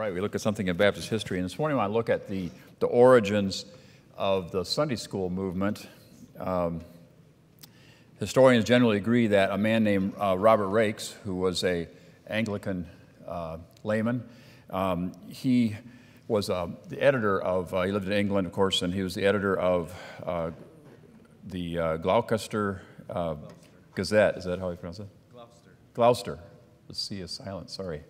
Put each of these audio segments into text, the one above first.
right, we look at something in Baptist history, and this morning I look at the origins of the Sunday school movement. Historians generally agree that a man named Robert Raikes, who was a Anglican layman, he was the editor of, he lived in England, of course, and he was the editor of the Gloucester Gazette. Is that how you pronounce it? Gloucester. The C is silent, sorry.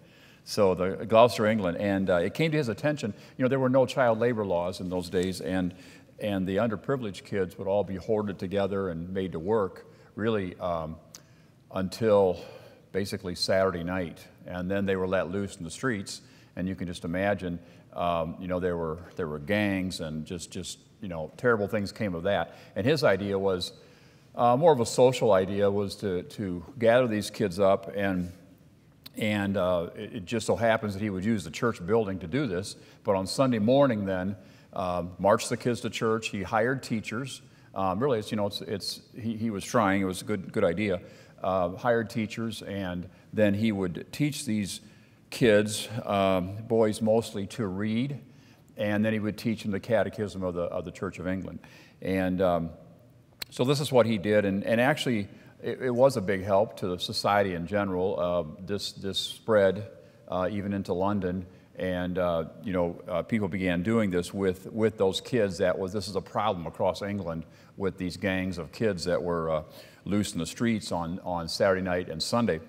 So the Gloucester, England, and it came to his attention, there were no child labor laws in those days, and the underprivileged kids would all be hoarded together and made to work really until basically Saturday night, and then they were let loose in the streets, and you can just imagine, there were gangs and just terrible things came of that. And his idea was more of a social idea, was to gather these kids up, and it just so happens that he would use the church building to do this. But on Sunday morning, then march the kids to church. He hired teachers. Really, he was trying. It was a good idea. Hired teachers, and then he would teach these kids, boys mostly, to read, and then he would teach them the Catechism of the Church of England. And so this is what he did, and actually, it was a big help to the society in general. This spread even into London, and people began doing this with those kids. This is a problem across England with these gangs of kids that were loose in the streets on Saturday night and Sunday.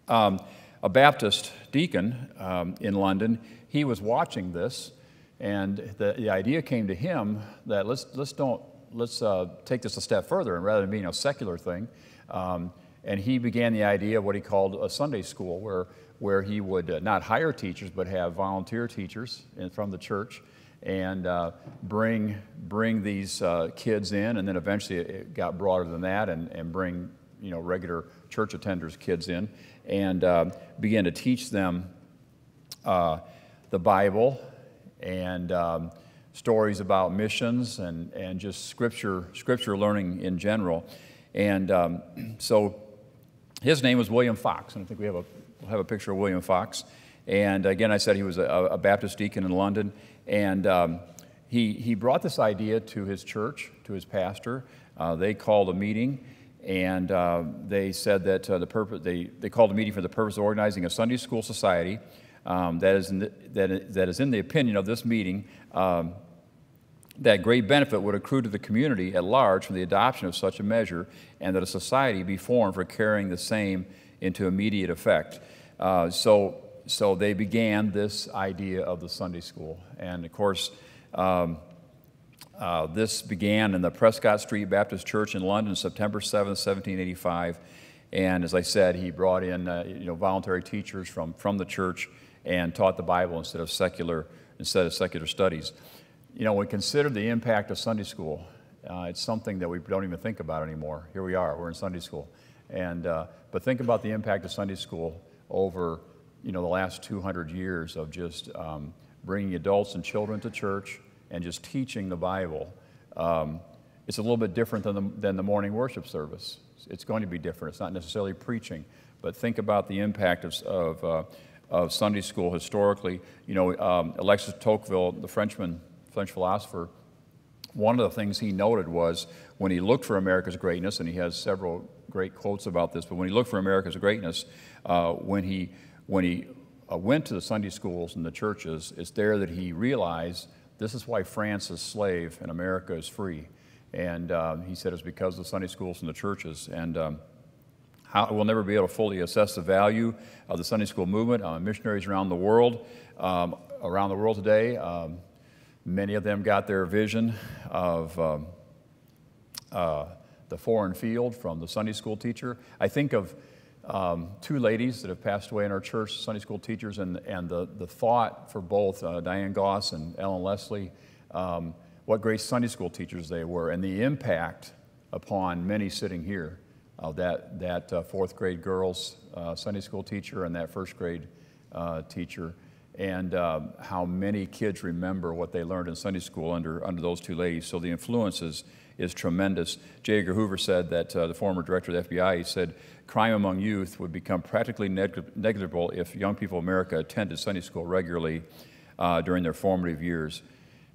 A Baptist deacon in London, he was watching this, and the idea came to him that let's take this a step further, and rather than being a secular thing, and he began the idea of what he called a Sunday school, where he would not hire teachers, but have volunteer teachers from the church, and bring these kids in, and then eventually it got broader than that, and bring regular church attenders, kids in, and began to teach them the Bible and stories about missions and just scripture learning in general. And so his name was William Fox, and I think we'll have a picture of William Fox. And again, I said he was a Baptist deacon in London, and he brought this idea to his church, to his pastor. They called a meeting, and they said that they called a meeting for the purpose of organizing a Sunday school society that is in the opinion of this meeting that great benefit would accrue to the community at large from the adoption of such a measure, and that a society be formed for carrying the same into immediate effect. So they began this idea of the Sunday school. And of course, this began in the Prescott Street Baptist Church in London, September 7th, 1785. And as I said, he brought in voluntary teachers from the church and taught the Bible instead of secular studies. When we consider the impact of Sunday school, it's something that we don't even think about anymore. Here we are, we're in Sunday school. But think about the impact of Sunday school over the last 200 years of just bringing adults and children to church and just teaching the Bible. It's a little bit different than the morning worship service. It's going to be different. It's not necessarily preaching, but think about the impact of Sunday school historically. Alexis Tocqueville, the French philosopher, one of the things he noted was when he looked for America's greatness, and he has several great quotes about this, but when he looked for America's greatness, when he went to the Sunday schools and the churches, it's there that he realized this is why France is slave and America is free. And he said it's because of the Sunday schools and the churches. And we'll never be able to fully assess the value of the Sunday school movement. Missionaries around the world today, many of them got their vision of the foreign field from the Sunday school teacher. I think of two ladies that have passed away in our church, Sunday school teachers, and the thought for both Diane Goss and Ellen Leslie, what great Sunday school teachers they were, and the impact upon many sitting here of that fourth grade girls Sunday school teacher and that first grade teacher. and how many kids remember what they learned in Sunday school under those two ladies. So the influence is tremendous. J. Edgar Hoover said that, the former director of the FBI, he said, crime among youth would become practically negligible if young people in America attended Sunday school regularly during their formative years.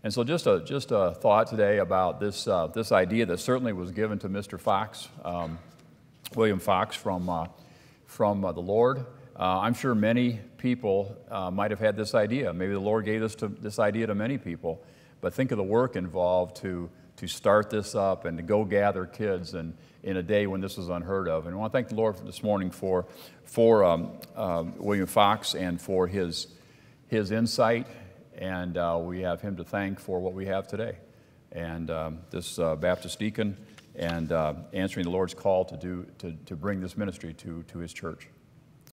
And so just a thought today about this idea that certainly was given to Mr. Fox, William Fox from the Lord. I'm sure many people might have had this idea. Maybe the Lord gave this idea to many people. But think of the work involved to start this up and to go gather kids in a day when this was unheard of. And I want to thank the Lord this morning for William Fox and for his insight. And we have him to thank for what we have today. And this Baptist deacon and answering the Lord's call to bring this ministry to his church.